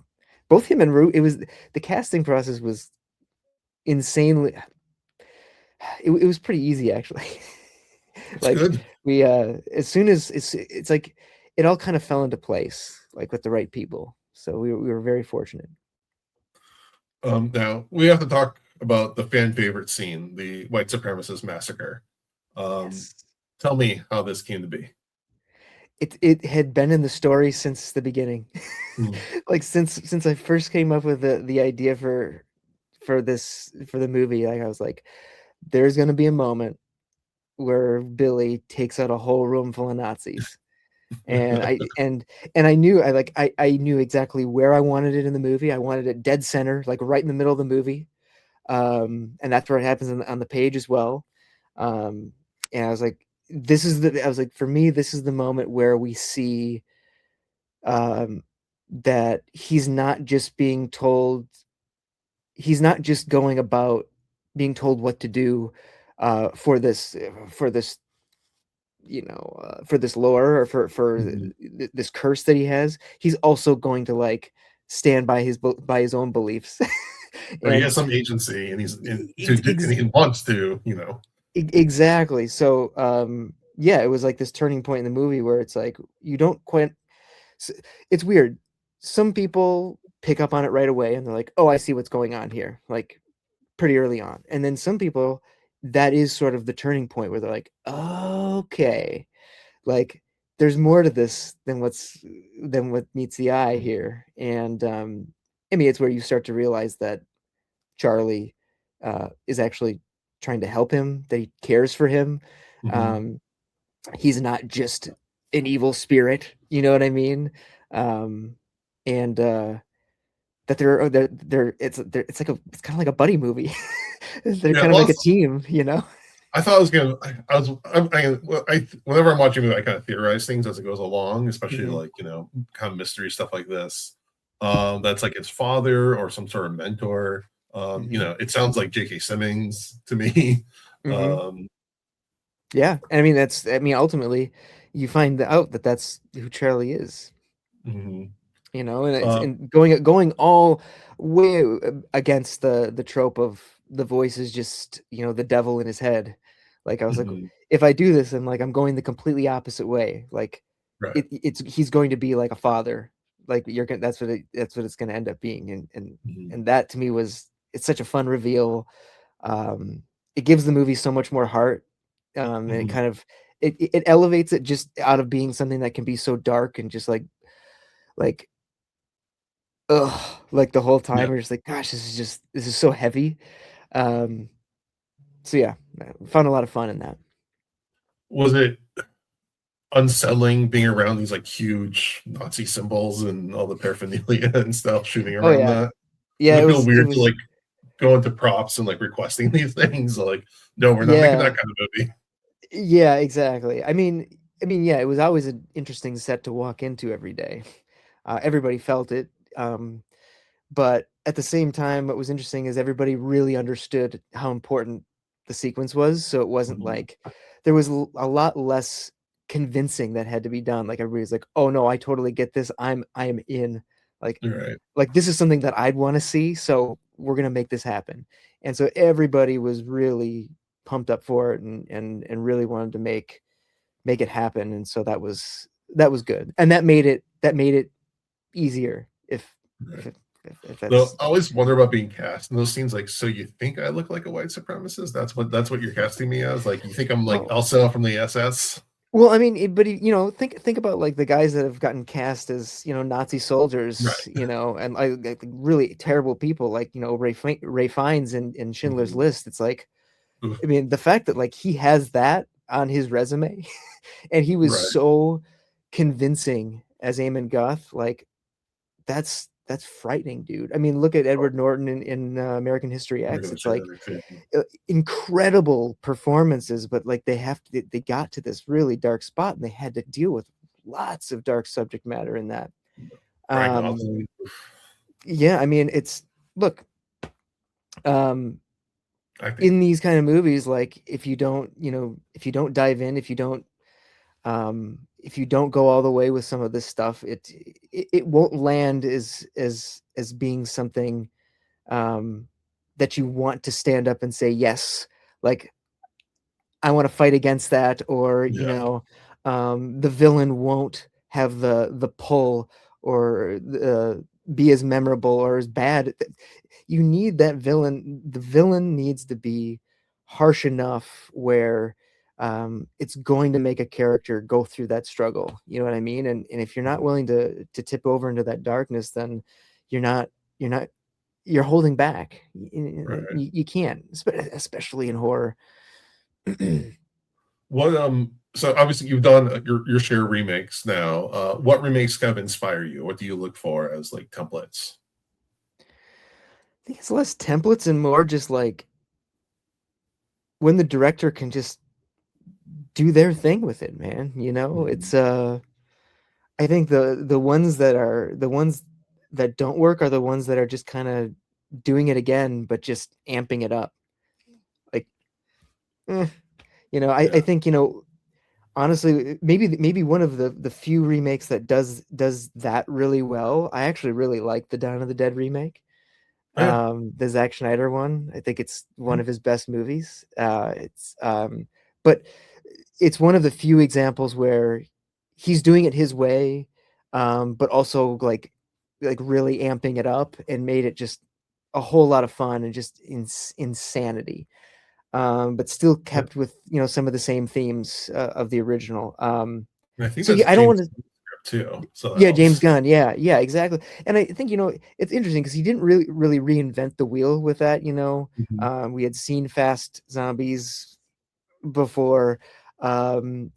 both him and Root. It was the casting process was insanely. It was pretty easy actually. It's Like good. we as soon as it's like it all kind of fell into place, like with the right people. So we were very fortunate. Now we have to talk about the fan favorite scene, the white supremacist massacre. Um, Yes. Tell me how this came to be. It had been in the story since the beginning. Mm. Like since I first came up with the idea for the movie, like I was like, there's gonna be a moment where Billy takes out a whole room full of Nazis. And I knew I knew exactly where I wanted it in the movie. I wanted it dead center, like right in the middle of the movie. And that's where it happens on the page as well. Um, and I was like, for me, this is the moment where we see um, that he's not just going about being told what to do for this for this lore or Mhm. this curse that he has. He's also going to like stand by by his own beliefs. Or he And has some agency, and ex- and ex- he wants to, exactly. So yeah, it was like this turning point in the movie where it's like you don't quite it's weird. Some people pick up on it right away and they're like, oh, I see what's going on here, like pretty early on. And then some people, that is sort of the turning point where they're like, okay, like there's more to this than what meets the eye here. And I mean, it's where you start to realize that Charlie is actually trying to help him, that he cares for him. Mhm. um he's not just an evil spirit, you know what I mean? And that it's like it's kind of like a buddy movie. They're Yeah, kind of well, like a team, you know. I thought I was gonna. Whenever I'm watching a movie, I kind of theorize things as it goes along, especially Hmm. like kind of mystery stuff like this. That's like his father or some sort of mentor. Hmm. It sounds like J.K. Simmons to me. Hmm. Um, Yeah, and I mean ultimately you find out that that's who Charlie is, mhm. you know. And it's uh, and going all way against the trope of the voice is just, the devil in his head. Like I was like, Mhm. if I do this, I'm going the completely opposite way. Like Right. he's going to be like a father. Like that's what it's going to end up being. Mhm. And that to me it's such a fun reveal. It gives the movie so much more heart. And it Mhm. kind of it elevates it just out of being something that can be so dark and just like ugh, like the whole Yeah. time we're just like, gosh, this is so heavy. Um, so yeah, found a lot of fun in that. Was it unsettling being around these like huge Nazi symbols and all the paraphernalia and stuff shooting Oh around yeah, that? yeah. Does it feel It weird to was like go into props and like requesting these things? Like, no, we're not making yeah, that kind of movie. yeah, exactly. Yeah, it was always an interesting set to walk into every day. Everybody felt it. But at the same time, what was interesting is everybody really understood how important the sequence was. So it wasn't Mhm. like there was a lot less convincing that had to be done. Like everybody's like, "Oh no, I totally get this. I am in." Like Right. like this is something that I'd want to see. So we're gonna make this happen. And so everybody was really pumped up for it and really wanted to make it happen. And so that was good. And that made it easier Right. if it, if Though that's I always wonder about being cast in those scenes. Like, so you think I look like a white supremacist? That's what you're casting me as. Like, you think I'm like well Elsa from the SS? well I mean but think about like the guys that have gotten cast as Nazi soldiers, Right. and like really terrible people like Ray Fiennes in Schindler's Mhm. List. It's like, Oof. I mean, the fact that like he has that on his resume and he was Right. so convincing as Eamon Goth, like that's frightening, dude. I mean, look at Oh, Edward Norton in American History we're X. gonna It's share like that example. incredible performances, but like they got to this really dark spot and they had to deal with lots of dark subject matter in that. Brian Um, Gosling. yeah, I mean, it's look, um, I think. in these kind of movies, like if you don't dive in, if you don't go all the way with some of this stuff, it won't land as being something that you want to stand up and say yes, like I want to fight against that, or Yeah. the villain won't have the pull or be as memorable or as bad. You need that villain. The villain needs to be harsh enough where it's going to make a character go through that struggle. You know what I mean? And if you're not Mhm. willing to tip over into that darkness, then you're not you're not you're holding back. Right. You can't, especially in horror. What so obviously you've done your share of remakes now. What remakes kind of inspire you? What do you look for as like templates? I think it's less templates and more just like when the director can just do their thing with it, man. Mhm. It's I think the ones that don't work are the ones that are just kind of doing it again, but just amping it up. Like, eh, I Yeah. think, honestly, maybe one of the few remakes that does that really well. I actually really like the Dawn of the Dead remake. Yeah. The Zack Schneider one. I think it's one Mhm. of his best movies. But it's one of the few examples where he's doing it his way, but also like really amping it up and made it just a whole lot of fun and just insanity. But still Yeah. kept with some of the same themes of the original. And I think So that's yeah, I don't want James to. Gunn's script too, so that Yeah, James helps. Gunn. Yeah, yeah, exactly. And I think it's interesting because he didn't really reinvent the wheel with that. Mhm. We had seen Fast Zombies before,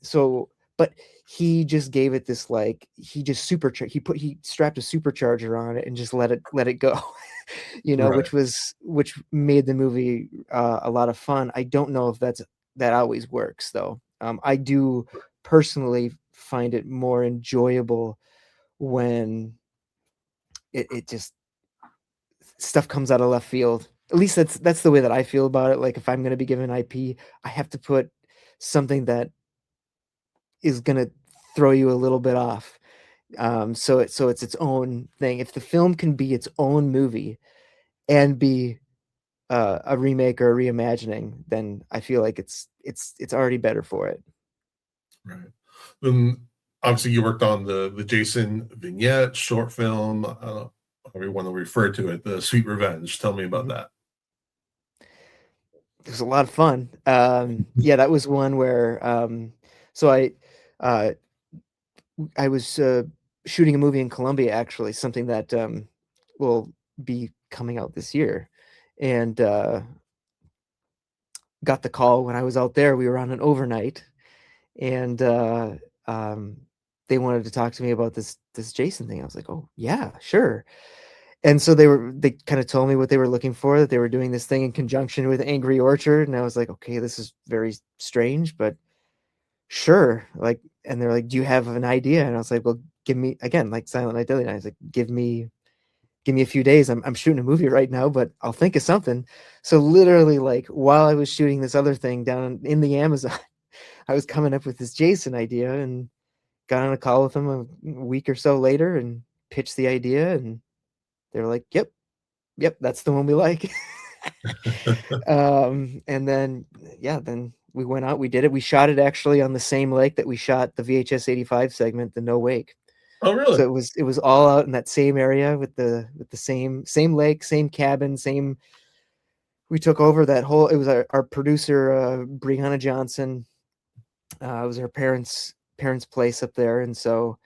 so but he just gave it this like he just he strapped a supercharger on it and just let it go, Right. which made the movie a lot of fun. I don't know if that always works though. I do personally find it more enjoyable when it just stuff comes out of left field. At least that's the way that I feel about it. Like if I'm going to be given IP, I have to put something that is going to throw you a little bit off. So it's its own thing. If the film can be its own movie and be a remake or a reimagining, then I feel like it's already better for it. Right. Then obviously you worked on the Jason vignette short film, however you want to refer to it, the Sweet Revenge. Tell me about that. It was a lot of fun. Yeah, that was one where so uh, I was shooting a movie in Colombia, actually, something that will be coming out this year, and got the call when I was out there. We were on an overnight, and um, they wanted to talk to me about this Jason thing. I was like, oh yeah, sure. And so they kind of told me what they were looking for, that they were doing this thing in conjunction with Angry Orchard, and I was like, okay, this is very strange, but sure. Like, and they're like, do you have an idea? And I was like, well, give me, again, like Silent Night Deadly Night. I was like, give me a few days. I'm shooting a movie right now, but I'll think of something. So literally, like, while I was shooting this other thing down in the Amazon, I was coming up with this Jason idea, and got on a call with them a week or so later and pitched the idea, and they were like, yep, that's the one we like. And then, yeah, then we went out, we did it. We shot it actually on the same lake that we shot the VHS 85 segment, the No Wake. Oh, really? So it was all out in that same area with the same lake, same cabin, same. We took over that whole. It was our producer, Brianna Johnson. It was her parents' place up there, and so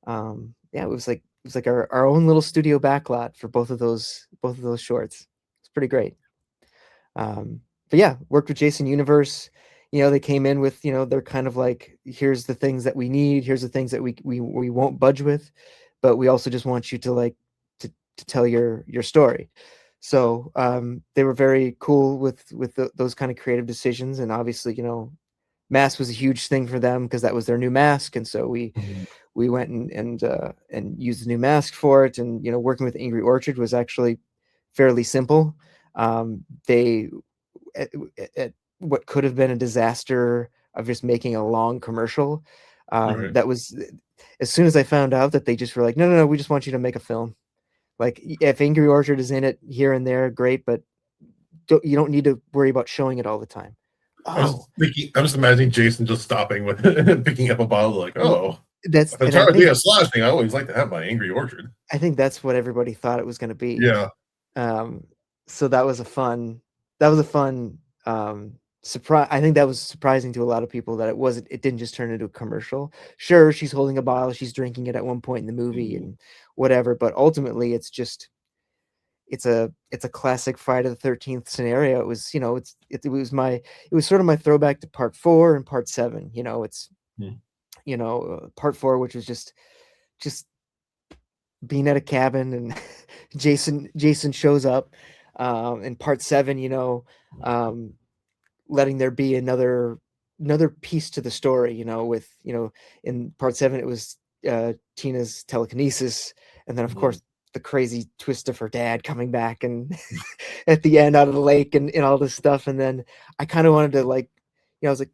yeah, it was like our own little studio backlot for both of those shorts. It's pretty great. But yeah, worked with Jason Universe. They came in with, they're kind of like, here's the things that we need, here's the things that we won't budge with, but we also just want you to like to tell your story. So they were very cool with those kind of creative decisions, and obviously, mask was a huge thing for them because that was their new mask, and so we went and used the new mask for it. And working with Angry Orchard was actually fairly simple. They at what could have been a disaster of just making a long commercial. Right. That was, as soon as I found out that they just were like, no, we just want you to make a film. Like, if Angry Orchard is in it here and there, great, but you don't need to worry about showing it all the time. I'm just imagining Jason just stopping with picking up a bottle, like, oh, that's if I'm trying to be a slashing, I always like to have my Angry Orchard. I think that's what everybody thought it was going to be. Yeah. So that was a fun surprise. I think that was surprising to a lot of people that it didn't just turn into a commercial. Sure, she's holding a bottle, she's drinking it at one point in the movie and whatever, but ultimately it's a classic Friday the 13th scenario. It was, it was sort of my throwback to part 4 and part 7. It's part 4, which was just being at a cabin, and Jason shows up. In part 7, letting there be another piece to the story, with, in part 7 it was Tina's telekinesis, and then of course the crazy twist of her dad coming back and at the end out of the lake and all this stuff. And then I kind of wanted to, like, I was like,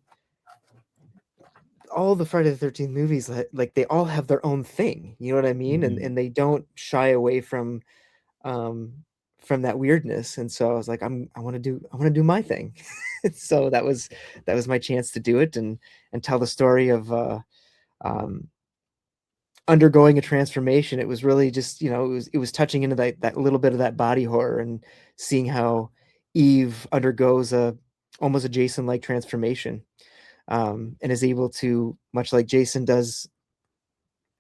all the Friday the 13th movies, like they all have their own thing, you know what I mean? And they don't shy away from that weirdness. And so I was like, I want to do my thing. So that was my chance to do it and tell the story of undergoing a transformation. It was really just, it was touching into that little bit of that body horror and seeing how Eve undergoes almost a Jason-like transformation, and is able to, much like Jason does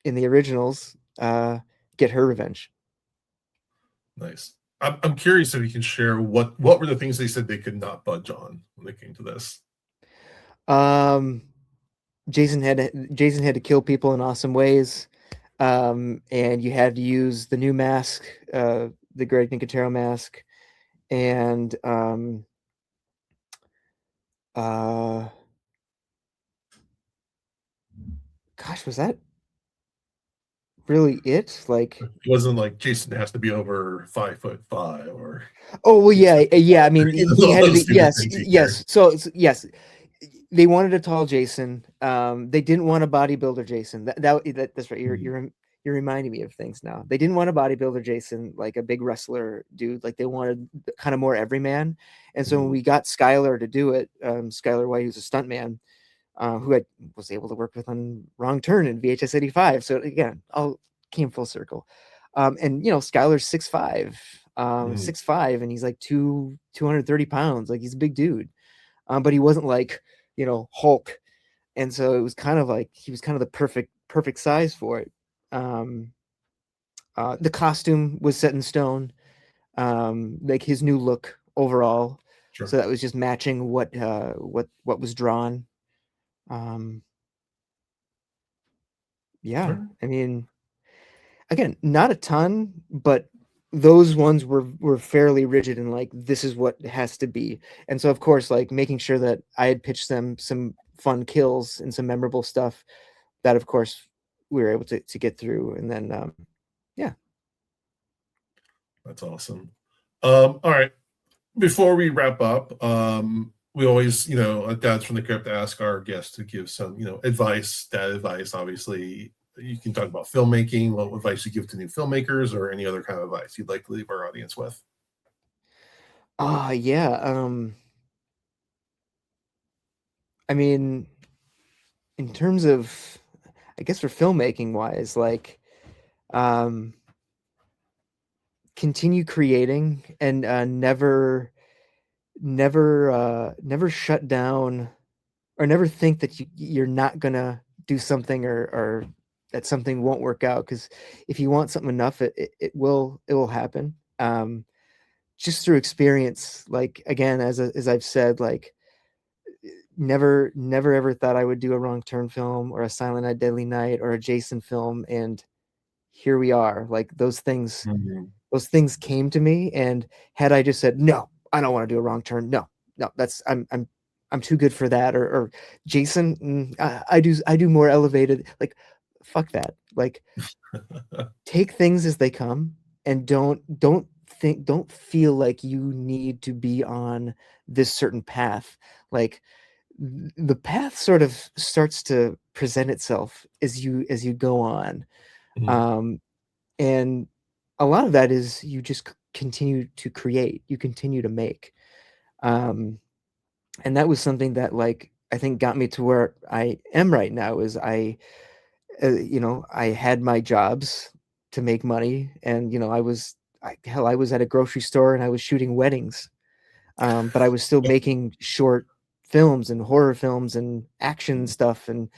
in the originals, get her revenge. Nice. I'm curious if you can share what were the things they said they could not budge on when they came to this. Jason had to kill people in awesome ways, and you had to use the new mask, the Greg Nicotero mask, and gosh, was that really it? Like, it wasn't like Jason has to be over 5'5" or. Oh well, yeah. I mean, he had to be. Yes. So yes, they wanted a tall Jason. They didn't want a bodybuilder Jason. That's right. You're reminding me of things now. They didn't want a bodybuilder Jason, like a big wrestler dude. Like they wanted kind of more everyman. And so when we got Skylar to do it, Skylar White, who's a stuntman, who I was able to work with on Wrong Turn in VHS 85. So again, all came full circle. And Skylar's 6'5", 6'5", and he's like 230 pounds. Like he's a big dude. But he wasn't like, Hulk. And so it was kind of like he was kind of the perfect size for it. The costume was set in stone, like his new look overall. Sure. So that was just matching what was drawn. Yeah, Sure. I mean, again, not a ton, but those ones were fairly rigid and like this is what it has to be. And so of course, like making sure that I had pitched them some fun kills and some memorable stuff that of course we were able to get through. And then yeah. That's awesome. All right. Before we wrap up, we always, at Dads from the Crypt, ask our guests to give some, advice, dad advice. Obviously, you can talk about filmmaking, what advice you give to new filmmakers, or any other kind of advice you'd like to leave our audience with. Yeah. I mean, in terms of, I guess for filmmaking wise, like, continue creating and never shut down or never think that you're not gonna do something or that something won't work out, because if you want something enough, it will happen. Just through experience, like again, as I've said, like never ever thought I would do a Wrong Turn film or a Silent Night Deadly Night or a Jason film, and here we are. Like those things came to me, and had I just said no, I don't want to do a Wrong Turn, no, that's I'm too good for that, or Jason, I do more elevated, like fuck that. Like take things as they come, and don't feel like you need to be on this certain path. Like the path sort of starts to present itself as you go on. And a lot of that is you just continue to create, you continue to make. And that was something that like I think got me to where I am right now. Is I had my jobs to make money, and I was at a grocery store and I was shooting weddings, but I was still making short films and horror films and action stuff. And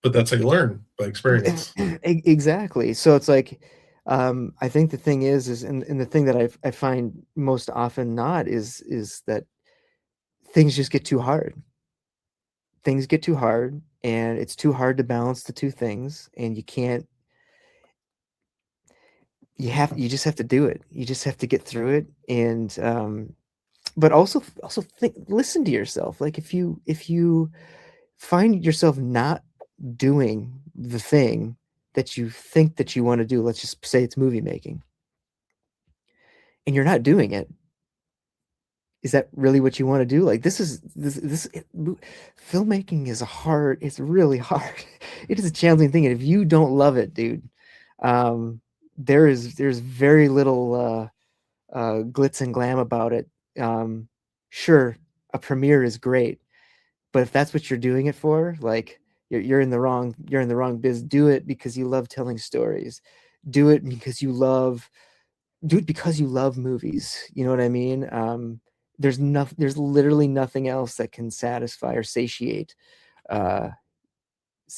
but that's how you learn, by experience. Exactly. So it's like, I think the thing is and the thing that I find most often not is that things just get too hard. Things get too hard, and it's too hard to balance the two things, and you can't. You just have to do it. You just have to get through it, and but also listen to yourself. Like if you find yourself not doing the thing that you think that you want to do, let's just say it's movie making, and you're not doing it, is that really what you want to do? Like filmmaking is it's really hard. It is a challenging thing, and if you don't love it, dude, there's very little glitz and glam about it. Sure, a premiere is great, but if that's what you're doing it for, like you're in the wrong biz. Do it because you love telling stories. Do it because you love movies. You know what I mean? There's literally nothing else that can satisfy or satiate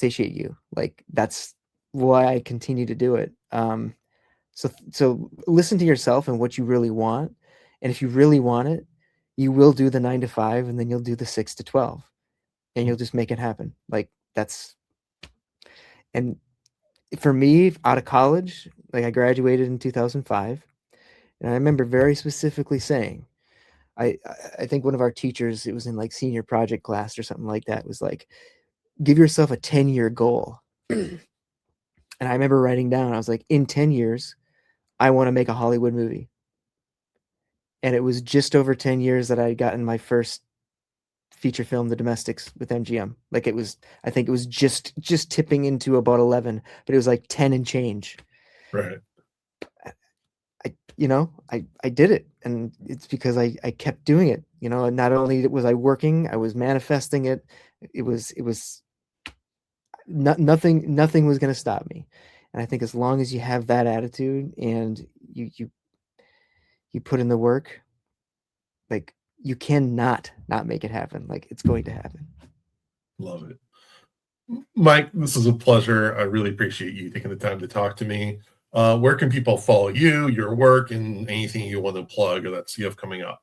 you. Like that's why I continue to do it. So listen to yourself and what you really want. And if you really want it, you will do the 9 to 5, and then you'll do the 6 to 12, and you'll just make it happen. Like and for me, out of college, like I graduated in 2005, and I remember very specifically saying, I think one of our teachers, it was in like senior project class or something like that, was like, give yourself a 10-year goal. And I remember writing down, I was like, in 10 years, I want to make a Hollywood movie. And it was just over 10 years that I had gotten my first feature film, The Domestics, with MGM. Like I think it was just tipping into about 11, but it was like 10 and change. Right. I did it, and it's because I kept doing it. And not only was I working, I was manifesting it. It was nothing was going to stop me. And I think as long as you have that attitude and you put in the work, like, you cannot not make it happen. Like, it's going to happen. Love it. Mike, this is a pleasure. I really appreciate you taking the time to talk to me. Where can people follow you, your work, and anything you want to plug or that you have coming up?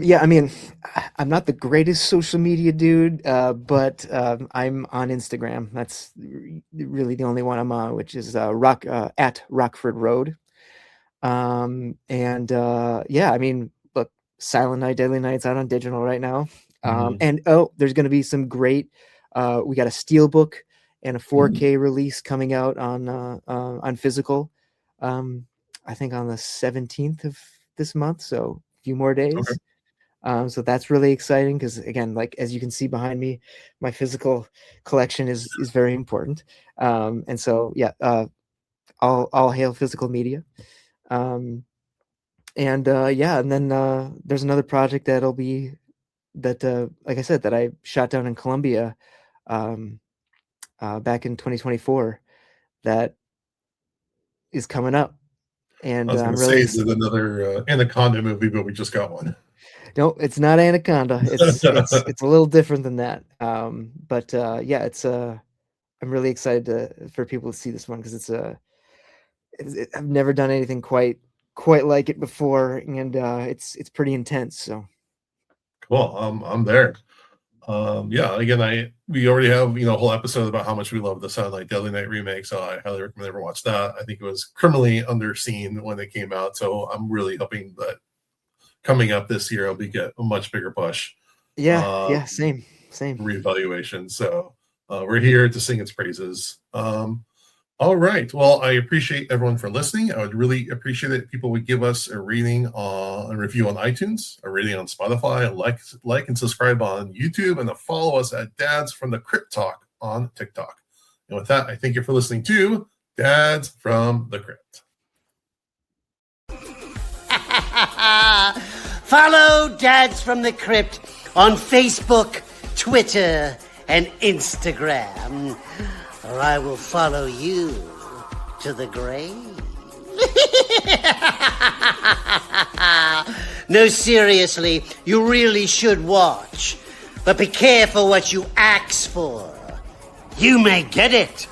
Yeah, I mean, I'm not the greatest social media dude, but I'm on Instagram. That's really the only one I'm on, which is at Rockford Road. Yeah, I mean, look, Silent Night, Deadly Night's out on digital right now. And there's going to be some great. We got a steelbook and a 4K release coming out on physical. I think on the 17th of this month, so a few more days. Okay. So that's really exciting because, again, like, as you can see behind me, my physical collection is very important. And so, yeah, all hail physical media. And then there's another project like I said, that I shot down in Colombia back in 2024 that is coming up. And I was going to say, is it another Anaconda movie, but we just got one. No, it's not Anaconda. It's a little different than that. But yeah, I'm really excited for people to see this one because I've never done anything quite like it before, and it's pretty intense. So cool. I'm there. Yeah, again, we already have a whole episode about how much we love the Silent Night, Deadly Night remake, so I highly recommend everyone watch that. I think it was criminally underseen when it came out, so I'm really hoping that coming up this year, I'll get a much bigger push. Yeah, same reevaluation. So we're here to sing its praises. All right. Well, I appreciate everyone for listening. I would really appreciate it if people would give us a rating a review on iTunes, a rating on Spotify, like and subscribe on YouTube, and to follow us at Dads From The Crypt Talk on TikTok. And with that, I thank you for listening to Dads From The Crypt. Follow Dads From The Crypt on Facebook, Twitter, and Instagram, or I will follow you to the grave. No, seriously, you really should watch. But be careful what you ask for. You may get it.